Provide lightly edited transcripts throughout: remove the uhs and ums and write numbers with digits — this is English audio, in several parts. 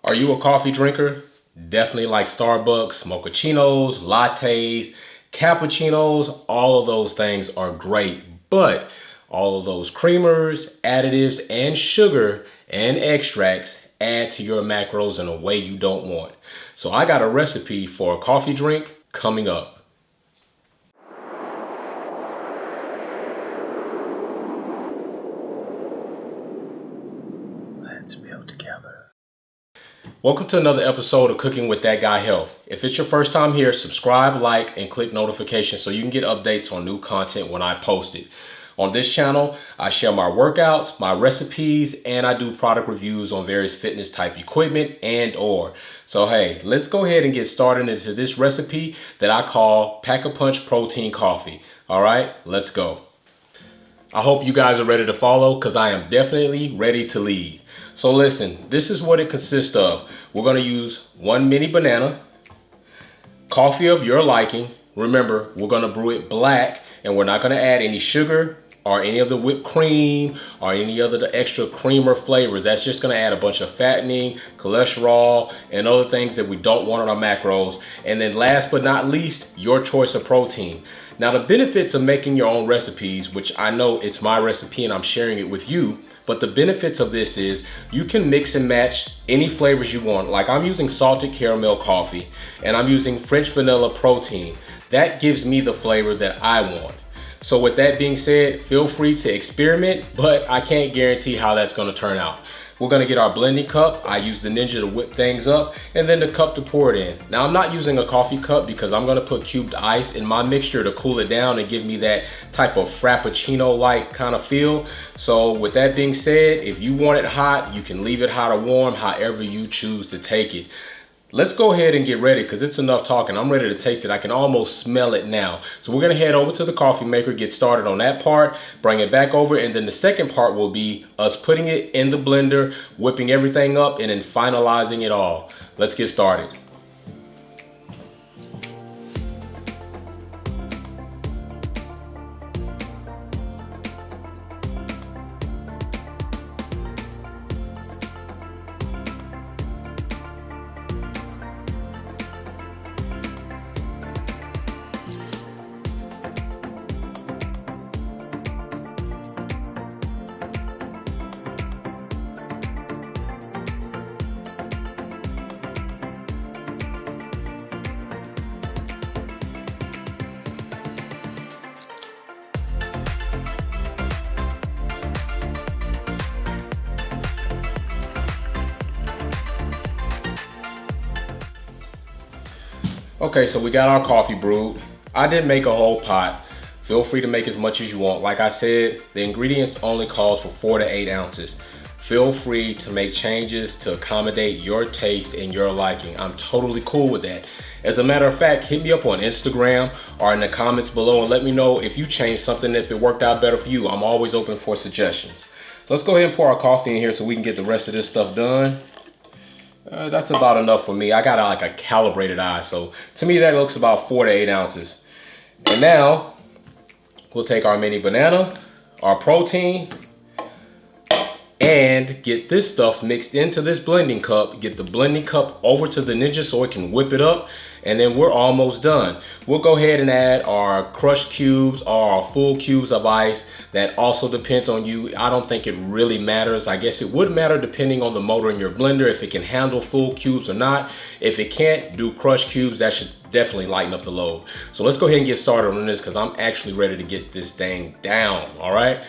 Are you a coffee drinker? Definitely like Starbucks, mochachinos, lattes, cappuccinos, all of those things are great. But all of those creamers, additives, and sugar and extracts add to your macros in a way you don't want. So I got a recipe for a coffee drink coming up. Let's build together. Welcome to another episode of Cooking with That Guy Health. If it's your first time here, subscribe, like, and click notifications so you can get updates on new content when I post it. On this channel, I share my workouts, my recipes, and I do product reviews on various fitness type equipment and/or. So hey, let's go ahead and get started into this recipe that I call Pack-a-Punch Protein Coffee. All right, let's go. I hope you guys are ready to follow because I am definitely ready to lead. So listen, this is what it consists of. We're going to use one mini banana, coffee of your liking. Remember, we're going to brew it black and we're not going to add any sugar or any of the whipped cream or any other the extra creamer flavors. That's just going to add a bunch of fattening, cholesterol, and other things that we don't want on our macros. And then last but not least, your choice of protein. Now the benefits of making your own recipes, which I know it's my recipe and I'm sharing it with you, but the benefits of this is you can mix and match any flavors you want. Like I'm using salted caramel coffee and I'm using French vanilla protein. That gives me the flavor that I want. So with that being said, feel free to experiment, but I can't guarantee how that's gonna turn out. We're gonna get our blending cup. I use the Ninja to whip things up and then the cup to pour it in. Now I'm not using a coffee cup because I'm gonna put cubed ice in my mixture to cool it down and give me that type of frappuccino-like kind of feel. So with that being said, if you want it hot, you can leave it hot or warm, however you choose to take it. Let's go ahead and get ready because it's enough talking. I'm ready to taste it. I can almost smell it now. So we're gonna head over to the coffee maker, get started on that part, bring it back over, and then the second part will be us putting it in the blender, whipping everything up, and then finalizing it all. Let's get started. Okay, so we got our coffee brewed. I didn't make a whole pot. Feel free to make as much as you want. Like I said, the ingredients only calls for 4 to 8 ounces. Feel free to make changes to accommodate your taste and your liking. I'm totally cool with that. As a matter of fact, hit me up on Instagram or in the comments below and let me know if you changed something, if it worked out better for you. I'm always open for suggestions. So let's go ahead and pour our coffee in here so we can get the rest of this stuff done. That's about enough for me. I got like a calibrated eye, so to me that looks about 4 to 8 ounces. And now we'll take our mini banana, our protein, and get this stuff mixed into this blending cup. Get the blending cup over to the Ninja so it can whip it up, and then we're almost done. We'll go ahead and add our crushed cubes or our full cubes of ice. That also depends on you. I don't think it really matters. I guess it would matter depending on the motor in your blender, if it can handle full cubes or not. If it can't, do crushed cubes. That should definitely lighten up the load. So let's go ahead and get started on this because I'm actually ready to get this thing down, all right?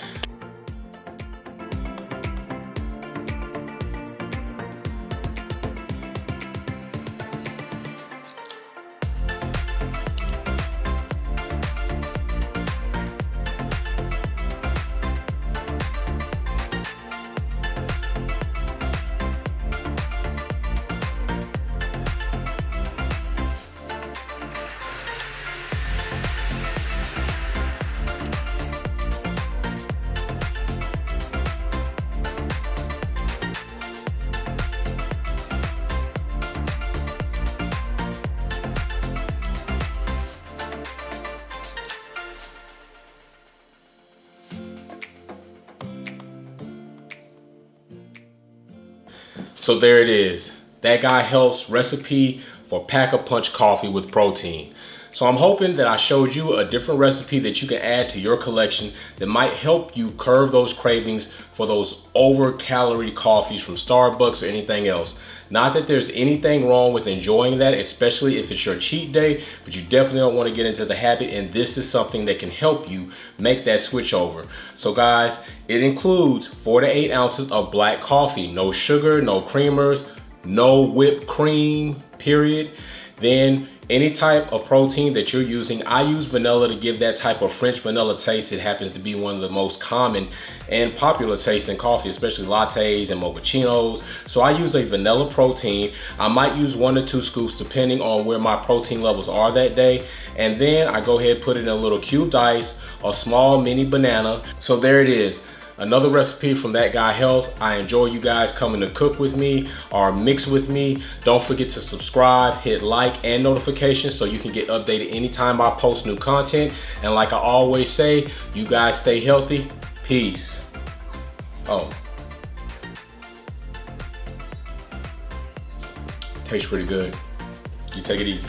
So there it is. That Guy Health's recipe for Pack-a-Punch coffee with protein. So I'm hoping that I showed you a different recipe that you can add to your collection that might help you curb those cravings for those over-calorie coffees from Starbucks or anything else. Not that there's anything wrong with enjoying that, especially if it's your cheat day, but you definitely don't want to get into the habit, and this is something that can help you make that switch over. So guys, it includes 4 to 8 ounces of black coffee, no sugar, no creamers, no whipped cream, period. Then any type of protein that you're using, I use vanilla to give that type of French vanilla taste. It happens to be one of the most common and popular tastes in coffee, especially lattes and mochachinos. So I use a vanilla protein. I might use 1 or 2 scoops depending on where my protein levels are that day. And then I go ahead and put it in a little cubed ice, a small mini banana. So there it is. Another recipe from That Guy Health. I enjoy you guys coming to cook with me or mix with me. Don't forget to subscribe, hit like and notifications so you can get updated anytime I post new content. And like I always say, you guys stay healthy. Peace. Oh. Tastes pretty good. You take it easy.